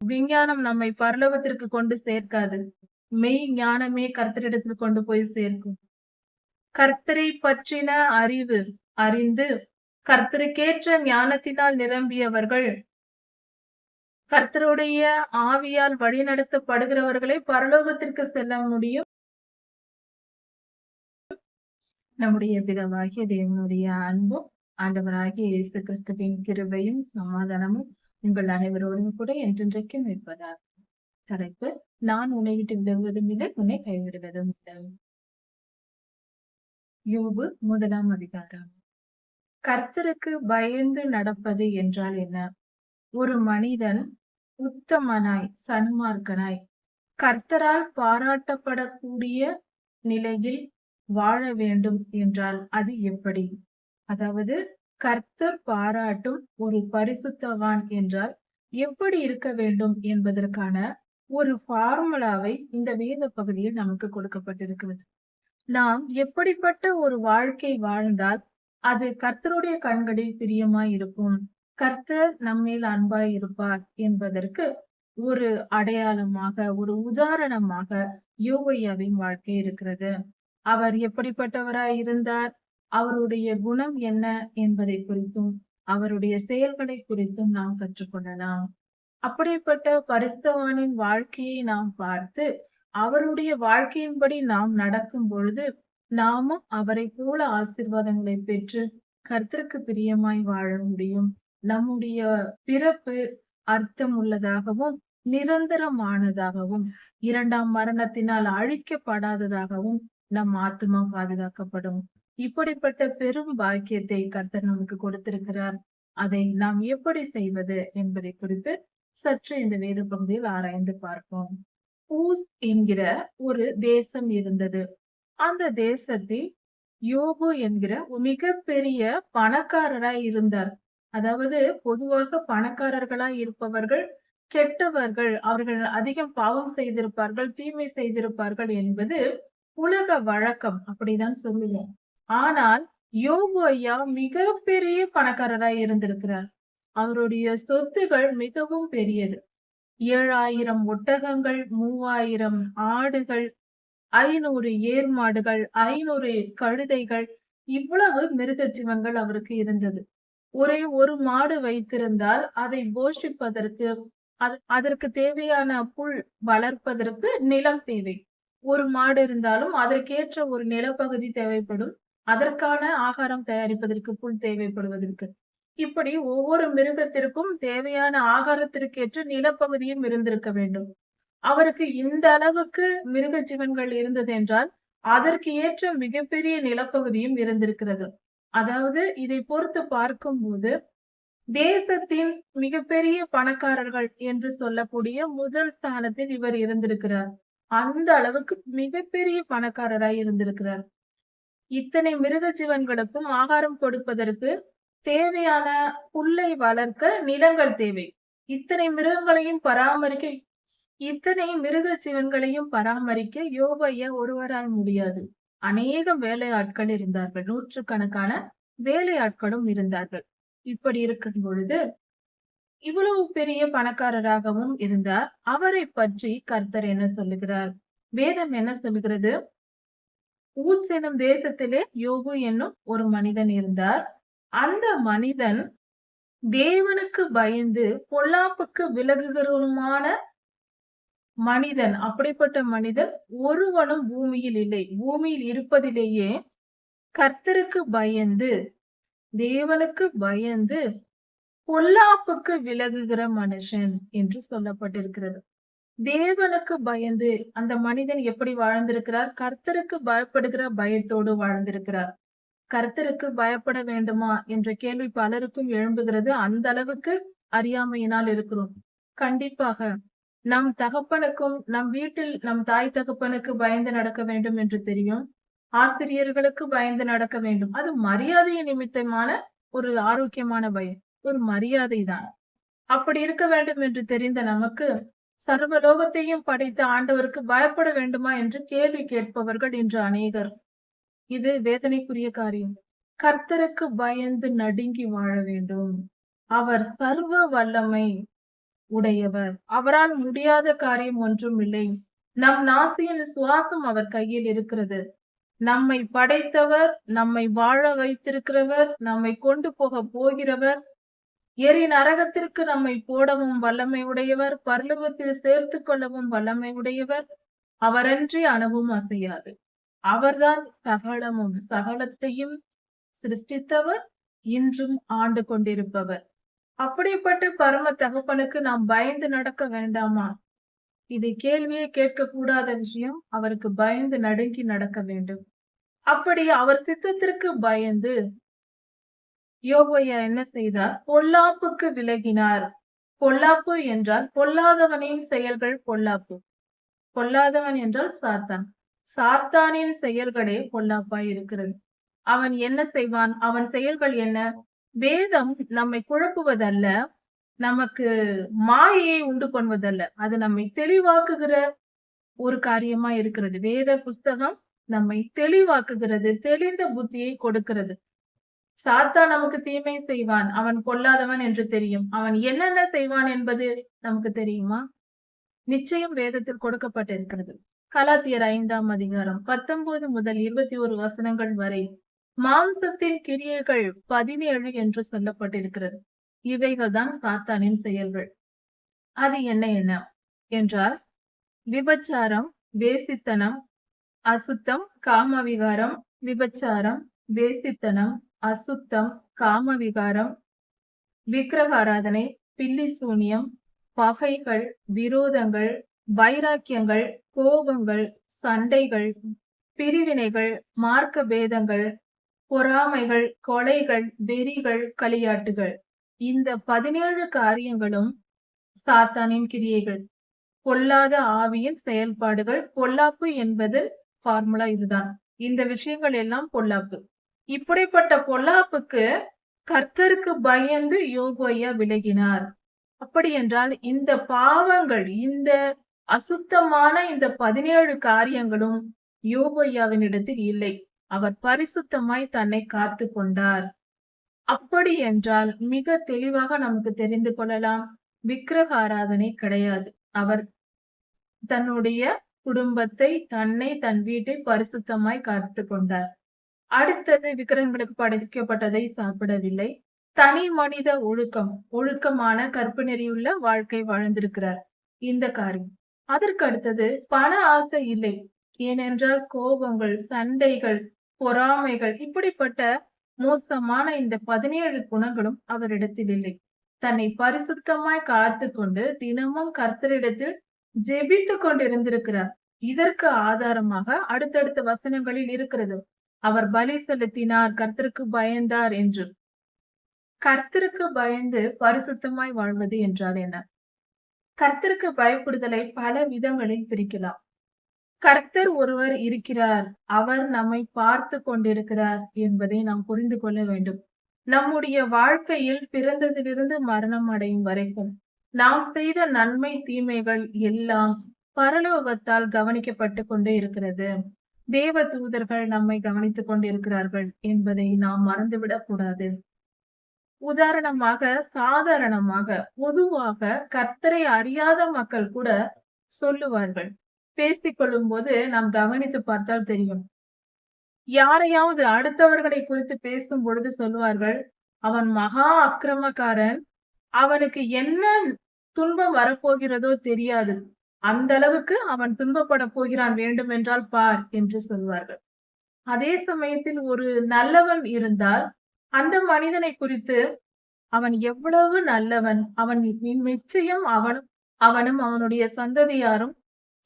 விஞ்ஞானம் நம்மை பரலோகத்திற்கு கொண்டு சேர்க்காது. மெய் ஞானமே கர்த்தரிடத்தில் கொண்டு போய் சேர்க்கும். கர்த்தரை பற்றின அறிவு அறிந்து கர்த்தருக்கேற்ற ஞானத்தினால் நிரம்பியவர்கள், கர்த்தருடைய ஆவியால் வழிநடத்தப்படுகிறவர்களே பரலோகத்திற்கு செல்ல முடியும். நம்முடைய பிதாவாகிய தேவனுடைய அன்பும் ஆண்டவராகிய இயேசு கிறிஸ்துவின் கிருபையும் சமாதானமும் உங்கள் அனைவரோடும் கூட என்றென்றைக்கும் இருப்பதாக. தலைப்பு: நான் உன்னை விட்டு விலகுவதும் இல்லை, உன்னை கைவிடுவதும் இல்லை. யோபு 1ஆம் அதிகாரம். கர்த்தருக்கு பயந்து நடப்பது என்றால் என்ன? ஒரு மனிதன் உத்தமனாய் சன்மார்க்கனாய் கர்த்தரால் பாராட்டப்படக்கூடிய நிலையில் வாழ வேண்டும் என்றால் அது எப்படி? அதாவது கர்த்தர் பாராட்டும் ஒரு பரிசுத்தவான் என்றால் எப்படி இருக்க வேண்டும் என்பதற்கான ஒரு ஃபார்முலாவை இந்த வேத பகுதியில் நமக்கு கொடுக்கப்பட்டிருக்கிறது. நாம் எப்படிப்பட்ட ஒரு வாழ்க்கை வாழ்ந்தால் அது கர்த்தருடைய கண்களில் பிரியமாய் இருக்கும், கர்த்தர் நம்மேல் அன்பாய் இருப்பார் என்பதற்கு ஒரு அடையாளமாக, ஒரு உதாரணமாக யோபையாவின் வாழ்க்கை இருக்கிறது. அவர் எப்படிப்பட்டவராய் இருந்தார், அவருடைய குணம் என்ன என்பதை குறித்தும் அவருடைய செயல்களை குறித்தும் நாம் கற்றுக்கொள்ளலாம். அப்படிப்பட்ட பரிசுத்தவானின் வாழ்க்கையை நாம் பார்த்து அவருடைய வாழ்க்கையின்படி நாம் நடக்கும் பொழுது நாமும் அவரை போல ஆசீர்வாதங்களை பெற்று கர்த்தருக்கு பிரியமாய் வாழ முடியும். நம்முடைய பிறப்பு அர்த்தம் உள்ளதாகவும் நிரந்தரமானதாகவும் இரண்டாம் மரணத்தினால் அழிக்கப்படாததாகவும் நம் ஆத்மா பாதுகாக்கப்படும். இப்படிப்பட்ட பெரும் பாக்கியத்தை கர்த்தர் நமக்கு கொடுத்திருக்கிறார். அதை நாம் எப்படி செய்வது என்பதை குறித்து சற்று இந்த வேத பகுதியில் ஆராய்ந்து பார்ப்போம். ஊஸ் என்கிற ஒரு தேசம் இருந்தது. அந்த தேசத்தில் யோபு என்கிற மிகப்பெரிய பணக்காரராய் இருந்தார். அதாவது பொதுவாக பணக்காரர்களாய் இருப்பவர்கள் கெட்டவர்கள், அவர்கள் அதிகம் பாவம் செய்திருப்பார்கள், தீமை செய்திருப்பார்கள் என்பது உலக வழக்கம், அப்படிதான் சொல்லுவோம். ஆனால் யோபு ஐயா மிகப்பெரிய பணக்காரராய் இருந்திருக்கிறார். அவருடைய சொத்துகள் மிகவும் பெரியது. 7000 ஒட்டகங்கள், 3000 ஆடுகள், 500 ஏர் மாடுகள், 500 கழுதைகள், இவ்வளவு மிருக ஜீவன்கள் அவருக்கு இருந்தது. ஒரே ஒரு மாடு வைத்திருந்தால் அதை போஷிப்பதற்கு, அதற்கு தேவையான புல் வளர்ப்பதற்கு நிலம் தேவை. ஒரு மாடு இருந்தாலும் அதற்கேற்ற ஒரு நிலப்பகுதி தேவைப்படும், அதற்கான ஆகாரம் தயாரிப்பதற்கு புல் தேவைப்படுவதற்கு. இப்படி ஒவ்வொரு மிருகத்திற்கும் தேவையான ஆகாரத்திற்கேற்ற நிலப்பகுதியும் இருந்திருக்க வேண்டும். அவருக்கு இந்த அளவுக்கு மிருக ஜீவன்கள் இருந்தது என்றால் அதற்கு ஏற்ற மிகப்பெரிய நிலப்பகுதியும் இருந்திருக்கிறது. அதாவது இதை பொறுத்து பார்க்கும்போது தேசத்தின் மிகப்பெரிய பணக்காரர்கள் என்று சொல்லக்கூடிய முதல் ஸ்தானத்தில் இவர் இருந்திருக்கிறார். அந்த அளவுக்கு மிகப்பெரிய பணக்காரராய் இருந்திருக்கிறார். இத்தனை மிருக ஜீவன்களுக்கும் ஆகாரம் கொடுப்பதற்கு தேவையான புல்லை வளர்க்க நிலங்கள் தேவை. இத்தனை மிருகங்களையும் பராமரிக்க, இத்தனை மிருக ஜீவன்களையும் பராமரிக்க யோபு ஐயா ஒருவரால் முடியாது. அநேகம் வேலையாட்கள் இருந்தார்கள், நூற்றுக்கணக்கான வேலையாட்களும் இருந்தார்கள். இப்படி இருக்கும் பொழுது இவ்வளவு பெரிய பணக்காரராகவும் இருந்தார். அவரை பற்றி கர்த்தர் என்ன சொல்லுகிறார்? வேதம் என்ன சொல்லுகிறது? ஊத்ஸ் எனும் தேசத்திலே யோபு என்னும் ஒரு மனிதன் இருந்தார். அந்த மனிதன் தேவனுக்கு பயந்து பொல்லாப்புக்கு விலகுகிறவனுமான மனிதன். அப்படிப்பட்ட மனிதன் ஒருவனும் பூமியில் இல்லை. பூமியில் இருப்பதிலேயே கர்த்தருக்கு பயந்து, தேவனுக்கு பயந்து பொல்லாப்புக்கு விலகுகிற மனுஷன் என்று சொல்லப்பட்டிருக்கிறது. தேவனுக்கு பயந்து அந்த மனிதன் எப்படி வாழ்ந்திருக்கிறார்? கர்த்தருக்கு பயப்படுகிற பயத்தோடு வாழ்ந்திருக்கிறார். கர்த்தருக்கு பயப்பட வேண்டுமா என்ற கேள்வி பலருக்கும் எழும்புகிறது. அந்த அளவுக்கு அறியாமையினால் இருக்கிறோம். கண்டிப்பாக நம் தகப்பனுக்கும், நம் வீட்டில் நம் தாய் தகப்பனுக்கு பயந்து நடக்க வேண்டும் என்று தெரியும். ஆசிரியர்களுக்கு பயந்து நடக்க வேண்டும். அது மரியாதை நிமித்தமான ஒரு ஆரோக்கியமான பயம், ஒரு மரியாதை தான். அப்படி இருக்க வேண்டும் என்று தெரிந்த நமக்கு சர்வலோகத்தையும் படைத்த ஆண்டவருக்கு பயப்பட வேண்டுமா என்று கேள்வி கேட்பவர்கள் இன்று அநேகர். இது வேதனைக்குரிய காரியம். கர்த்தருக்கு பயந்து நடுங்கி வாழ வேண்டும். அவர் சர்வ வல்லமை உடையவர். அவரால் முடியாத காரியம் ஒன்றும் இல்லை. நம் நாசியின் சுவாசம் அவர் கையில் இருக்கிறது. நம்மை படைத்தவர், நம்மை வாழ வைத்திருக்கிறவர், நம்மை கொண்டு போக போகிறவர், எரி நரகத்திற்கு நம்மை போடவும் வல்லமை உடையவர், பரலோகத்தில் சேர்த்துக் கொள்ளவும் வல்லமை உடையவர். அவரன்றி அணுவும் அசையாது. அவர்தான் சகலமும் சகலத்தையும் சிருஷ்டித்தவர், இன்றும் ஆண்டு கொண்டிருப்பவர். அப்படிப்பட்ட பரம தகப்பனுக்கு நாம் பயந்து நடக்க வேண்டாமா? இது கேள்வியே கேட்கக்கூடாத விஷயம். அவருக்கு பயந்து நடுங்கி நடக்க வேண்டும். அப்படி அவர் சித்தத்திற்கு பயந்து யோபையா என்ன செய்தார்? பொல்லாப்புக்கு விலகினார். பொல்லாப்பு என்றால் பொல்லாதவனின் செயல்கள் பொல்லாப்பு. பொல்லாதவன் என்றால் சாத்தான். சாத்தானின் செயல்களே பொல்லாப்பாய் இருக்கிறது. அவன் என்ன செய்வான்? அவன் செயல்கள் என்ன? வேதம் நம்மை குழப்புவதல்ல, நமக்கு மாயையை உண்டு பண்ணுவதல்ல. அது நம்மை தெளிவாக்குகிற ஒரு காரியமா இருக்கிறது. வேத புஸ்தகம் நம்மை தெளிவாக்குகிறது, தெளிந்த புத்தியை கொடுக்கிறது. சாத்தான் நமக்கு தீமை செய்வான், அவன் பொல்லாதவன் என்று தெரியும். அவன் என்னென்ன செய்வான் என்பது நமக்கு தெரியுமா? நிச்சயம் வேதத்தில் கொடுக்கப்பட்டிருக்கிறது. கலாத்தியர் 5ஆம் அதிகாரம் 19 முதல் 21 வசனங்கள் வரை மாம்சத்தின் கிரியைகள் 17 என்று சொல்லப்பட்டிருக்கிறது. இவைகள் தான் சாத்தானின் செயல்கள். அது என்ன என்ன என்றால் விபச்சாரம், வேசித்தனம், அசுத்தம், காமவிகாரம். விபச்சாரம், வேசித்தனம், அசுத்தம், காமவிகாரம், விக்கிரக ஆராதனை, பில்லி சூனியம், பகைகள், விரோதங்கள், வைராக்கியங்கள், கோபங்கள், சண்டைகள், பிரிவினைகள், மார்க்க பேதங்கள், பொறாமைகள், கொலைகள், வெறிகள், களியாட்டுகள். இந்த 17 காரியங்களும் சாத்தானின் கிரியைகள், பொல்லாத ஆவியின் செயல்பாடுகள். பொல்லாப்பு என்பது ஃபார்முலா இதுதான். இந்த விஷயங்கள் எல்லாம் பொல்லாப்பு. இப்படிப்பட்ட பொல்லாப்புக்கு கர்த்தருக்கு பயந்து யோபையா விலகினார். அப்படி என்றால் இந்த பாவங்கள், இந்த அசுத்தமான இந்த 17 காரியங்களும் யோபையாவின் இடத்தில் இல்லை. அவர் பரிசுத்தமாய் தன்னை காத்து கொண்டார். அப்படி என்றால் மிக தெளிவாக நமக்கு தெரிந்து கொள்ளலாம், விக்கிரக ஆராதனை கிடையாது. அவர் தன்னுடைய குடும்பத்தை, தன்னை, தன் வீட்டை பரிசுத்தமாய் காத்து கொண்டார். அடுத்தது விக்கிரகங்களுக்கு படைக்கப்பட்டதை சாப்பிடவில்லை. தனி மனித ஒழுக்கம், ஒழுக்கமான கற்பு நெறியுள்ள வாழ்க்கை வாழ்ந்திருக்கிறார். இந்த காரியம். அதற்கு அடுத்தது பண ஆசை இல்லை. ஏனென்றால் கோபங்கள், சண்டைகள், பொறாமைகள், இப்படிப்பட்ட மோசமான இந்த 17 குணங்களும் அவரிடத்தில் இல்லை. தன்னை பரிசுத்தமாய் காத்து கொண்டு தினமும் கர்த்தரிடத்தில் ஜெபித்து கொண்டிருந்திருக்கிறார். இதற்கு ஆதாரமாக அடுத்தடுத்த வசனங்களில் இருக்கிறது. அவர் பலி செலுத்தினார், கர்த்தருக்கு பயந்தார் என்று. கர்த்தருக்கு பயந்து பரிசுத்தமாய் வாழ்வது என்றால் என்ன? கர்த்தருக்கு பயப்படுதலை பல விதங்களில் பிரிக்கலாம். கர்த்தர் ஒருவர் இருக்கிறார், அவர் நம்மை பார்த்து கொண்டிருக்கிறார் என்பதை நாம் புரிந்து கொள்ள வேண்டும். நம்முடைய வாழ்க்கையில் பிறந்ததிலிருந்து மரணம் அடையும் வரைக்கும் நாம் செய்த நன்மை தீமைகள் எல்லாம் பரலோகத்தால் கவனிக்கப்பட்டு கொண்டே இருக்கிறது. தேவ தூதர்கள் நம்மை கவனித்துக் கொண்டிருக்கிறார்கள் என்பதை நாம் மறந்துவிடக் கூடாது. உதாரணமாக, சாதாரணமாக, பொதுவாக கர்த்தரை அறியாத மக்கள் கூட சொல்லுவார்கள். பேசிக்கொள்ளும் போது நாம் கவனித்து பார்த்தால் தெரியும். யாரையாவது அடுத்தவர்களை குறித்து பேசும் பொழுது சொல்லுவார்கள், அவன் மகா அக்கிரமக்காரன், அவனுக்கு என்ன துன்பம் வரப்போகிறதோ தெரியாது, அந்த அளவுக்கு அவன் துன்பப்பட போகிறான், வேண்டுமென்றால் பார் என்று சொல்வார்கள். அதே சமயத்தில் ஒரு நல்லவன் இருந்தால் அந்த மனிதனை குறித்து அவன் எவ்வளவு நல்லவன், அவன் நிச்சயம் அவனும் அவனுடைய சந்ததியாரும்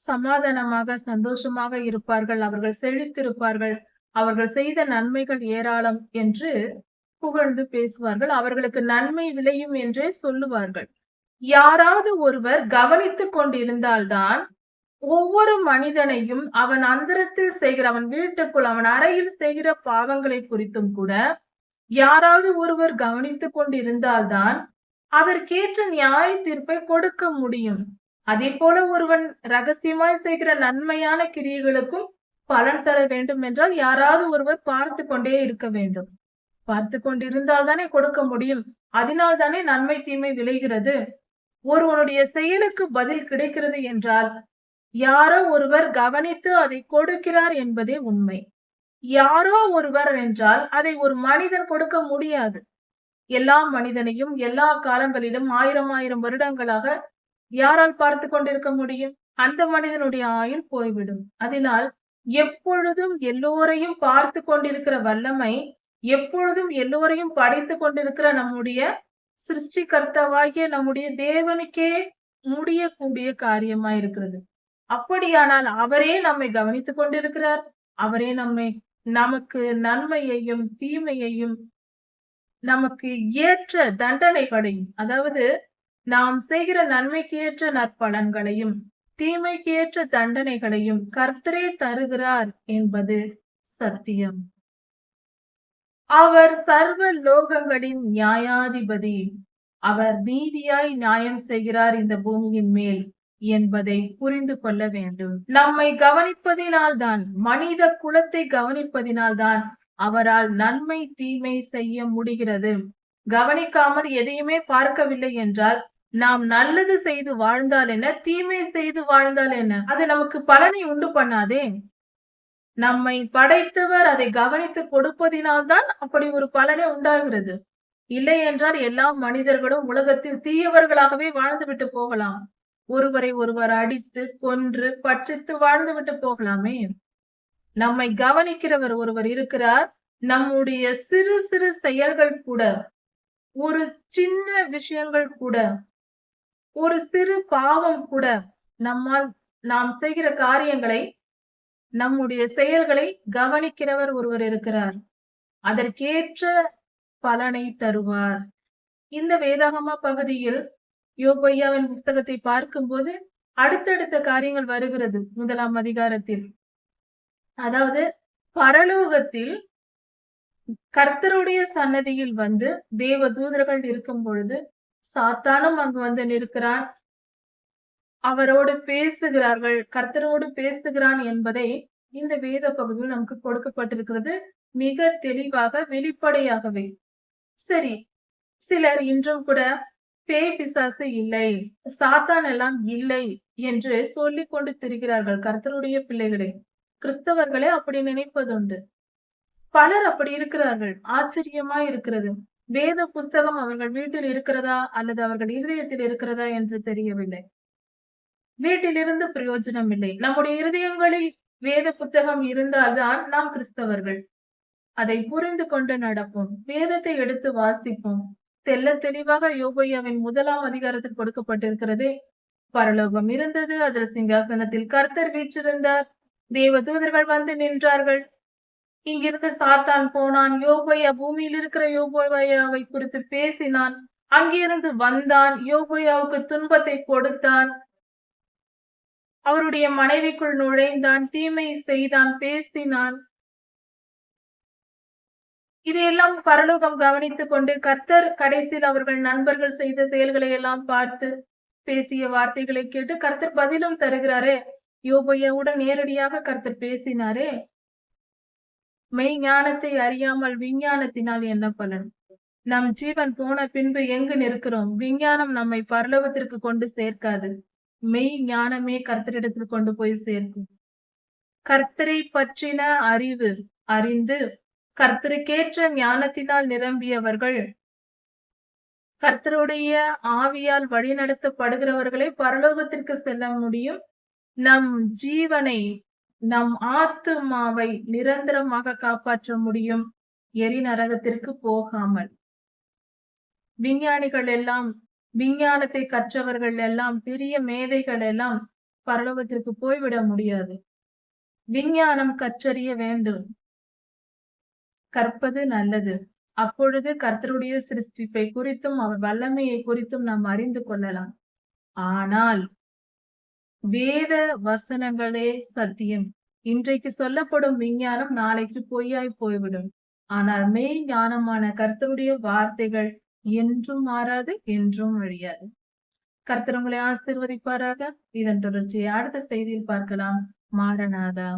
சமாதானமாக சந்தோஷமாக இருப்பார்கள், அவர்கள் செழித்திருப்பார்கள், அவர்கள் செய்த நன்மைகள் ஏராளம் என்று புகழ்ந்து பேசுவார்கள். அவர்களுக்கு நன்மை விளையும் என்றே சொல்லுவார்கள். யாராவது ஒருவர் கவனித்துக் கொண்டிருந்தால்தான் ஒவ்வொரு மனிதனையும் அவன் அந்தரத்தில் செய்கிற, அவன் வீட்டுக்குள், அவன் அறையில் செய்கிற பாவங்களை குறித்தும் கூட யாராவது ஒருவர் கவனித்துக் கொண்டிருந்தால்தான் அதற்கேற்ற நியாய தீர்ப்பை கொடுக்க முடியும். அதே போல ஒருவன் ரகசியமாய் செய்கிற நன்மையான கிரியைகளுக்கும் பலன் தர வேண்டும் என்றால் யாராவது ஒருவர் பார்த்து கொண்டே இருக்க வேண்டும். பார்த்து கொண்டிருந்தால் தானே கொடுக்க முடியும். அதனால் தானே நன்மை தீமை விளைகிறது. ஒருவனுடைய செயலுக்கு பதில் கிடைக்கிறது என்றால் யாரோ ஒருவர் கவனித்து அதை கொடுக்கிறார் என்பதே உண்மை. யாரோ ஒருவர் என்றால் அதை ஒரு மனிதன் கொடுக்க முடியாது. எல்லா மனிதனையும் எல்லா காலங்களிலும் ஆயிரம் ஆயிரம் வருடங்களாக யாரால் பார்த்து கொண்டிருக்க முடியும்? அந்த மனிதனுடைய ஆயுள் போய்விடும். அதனால் எப்பொழுதும் எல்லோரையும் பார்த்து கொண்டிருக்கிற வல்லமை, எப்பொழுதும் எல்லோரையும் படைத்துக் கொண்டிருக்கிற நம்முடைய சிருஷ்டிகர்த்தாவாகிய நம்முடைய தேவனுக்கே முடியக்கூடிய காரியமா இருக்கிறது. அப்படியானால் அவரே நம்மை கவனித்துக் கொண்டிருக்கிறார். அவரே நமக்கு நன்மையையும் தீமையையும் நமக்கு ஏற்ற தண்டனைகளையும், அதாவது நாம் செய்கிற நன்மைக்கு ஏற்ற நற்பலன்களையும் தீமைக்கு ஏற்ற தண்டனைகளையும் கர்த்தரே தருகிறார் என்பது சத்தியம். அவர் சர்வ லோகங்களின் நியாயாதிபதி. அவர் நீதியாய் நியாயம் செய்கிறார் இந்த பூமியின் மேல் என்பதை புரிந்து கொள்ள வேண்டும். நம்மை கவனிப்பதினால்தான், மனித குலத்தை கவனிப்பதினால்தான் அவரால் நன்மை தீமை செய்ய முடிகிறது. கவனிக்காமல் எதையுமே பார்க்கவில்லை என்றால் நாம் நல்லது செய்து வாழ்ந்தால் என்ன, தீமை செய்து வாழ்ந்தால் என்ன, அது நமக்கு பலனை உண்டு பண்ணாதே. நம்மை படைத்தவர் அதை கவனித்து கொடுப்பதினால்தான் அப்படி ஒரு பலனை உண்டாகிறது. இல்லை என்றால் எல்லா மனிதர்களும் உலகத்தில் தீயவர்களாகவே வாழ்ந்துவிட்டு போகலாம். ஒருவரை ஒருவர் அடித்து கொன்று பட்சித்து வாழ்ந்துவிட்டு போகலாமே. நம்மை கவனிக்கிறவர் ஒருவர் இருக்கிறார். நம்முடைய சிறு சிறு செயல்கள் கூட, ஒரு சின்ன விஷயங்கள் கூட, ஒரு சிறு பாவம் கூட, நாம் செய்கிற காரியங்களை, நம்முடைய செயல்களை கவனிக்கிறவர் ஒருவர் இருக்கிறார். அதற்கேற்ற பலனை தருவார். இந்த வேதாகம பகுதியில் யோபையாவின் புஸ்தகத்தை பார்க்கும்போது அடுத்தடுத்த காரியங்கள் வருகிறது. 1ஆம் அதிகாரத்தில், அதாவது பரலோகத்தில் கர்த்தருடைய சன்னதியில் வந்து தேவ தூதர்கள் இருக்கும் பொழுது சாத்தானும் அங்கு வந்து நிற்கிறான். அவரோடு பேசுகிறார்கள், கர்த்தரோடு பேசுகிறான் என்பதை இந்த வேத பகுதியில் நமக்கு கொடுக்கப்பட்டிருக்கிறது, மிக தெளிவாக வெளிப்படையாகவே. சரி, சிலர் இன்றும் கூட பேய் பிசாசு இல்லை, சாத்தான் எல்லாம் இல்லை என்று சொல்லிக் கொண்டு திரிகிறார்கள். கர்த்தருடைய பிள்ளைகளே, கிறிஸ்தவர்களே அப்படி நினைப்பதுண்டு. பலர் அப்படி இருக்கிறார்கள். ஆச்சரியமா இருக்கிறது. வேத புஸ்தகம் அவர்கள் வீட்டில் இருக்கிறதா அல்லது அவர்கள் இருதயத்தில் இருக்கிறதா என்று தெரியவில்லை. வீட்டிலிருந்து பிரயோஜனம் இல்லை. நம்முடைய இருதயங்களில் வேத புத்தகம் இருந்தால்தான் நாம் கிறிஸ்தவர்கள். அதை புரிந்து கொண்டு நடப்போம். வேதத்தை எடுத்து வாசிப்போம். தெல்ல தெளிவாக யோபையாவின் 1ஆம் அதிகாரத்தில் கொடுக்கப்பட்டிருக்கிறது. பரலோகம் இருந்தது, அதில் சிங்காசனத்தில் கர்த்தர் வீற்றிருந்தார், தேவ தூதர்கள் வந்து நின்றார்கள். இங்கிருந்து சாத்தான் போனான். யோபையா, பூமியில் இருக்கிற யோபையாவை குறித்து பேசினான். அங்கிருந்து வந்தான், யோபையாவுக்கு துன்பத்தை கொடுத்தான், அவருடைய மனைவிக்குள் நுழைந்தான், தீமை செய்தான், பேசினான். இதையெல்லாம் பரலோகம் கவனித்துக் கொண்டு கர்த்தர் கடைசியில் அவர்கள் நண்பர்கள் செய்த செயல்களை எல்லாம் பார்த்து பேசிய வார்த்தைகளை கேட்டு கர்த்தர் பதிலும் தருகிறாரே. யோபையாவுடன் நேரடியாக கர்த்தர் பேசினாரே. மெய் ஞானத்தை அறியாமல் விஞ்ஞானத்தினால் என்ன பலன்? நம் ஜீவன் போன பின்பு எங்கு நிற்கிறோம்? விஞ்ஞானம் நம்மை பரலோகத்திற்கு கொண்டு சேர்க்காது. மெய் ஞானமே கர்த்தரிடத்தில் கொண்டு போய் சேர்க்கும். கர்த்தரை பற்றின அறிவு அறிந்து கர்த்தருக்கேற்ற ஞானத்தினால் நிரம்பியவர்கள், கர்த்தருடைய ஆவியால் வழிநடத்தப்படுகிறவர்களை பரலோகத்திற்கு செல்ல முடியும். நம் ஜீவனை, நம் ஆத்துமாவை நிரந்தரமாக காப்பாற்ற முடியும், எரி நரகத்திற்கு போகாமல். விஞ்ஞானிகள் எல்லாம், விஞ்ஞானத்தை கற்றவர்கள் எல்லாம், பெரிய மேதைகள் எல்லாம் பரலோகத்திற்கு போய்விட முடியாது. விஞ்ஞானம் கற்றறிய வேண்டும். கற்பது நல்லது. அப்பொழுது கர்த்தருடைய சிருஷ்டிப்பை குறித்தும் அவர் வல்லமையை குறித்தும் நாம் அறிந்து கொள்ளலாம். ஆனால் வேத வசனங்களே சத்தியம். இன்றைக்கு சொல்லப்படும் விஞ்ஞானம் நாளைக்கு பொய்யாய் போய்விடும். ஆனால் மெய் ஞானமான கர்த்தருடைய வார்த்தைகள் என்றும் மாறாது, என்றும் அழியாது. கர்த்தர் உங்களை ஆசீர்வதிப்பாராக. இதன் தொடர்ச்சியை அடுத்த செய்தியில் பார்க்கலாம். மாரநாதா.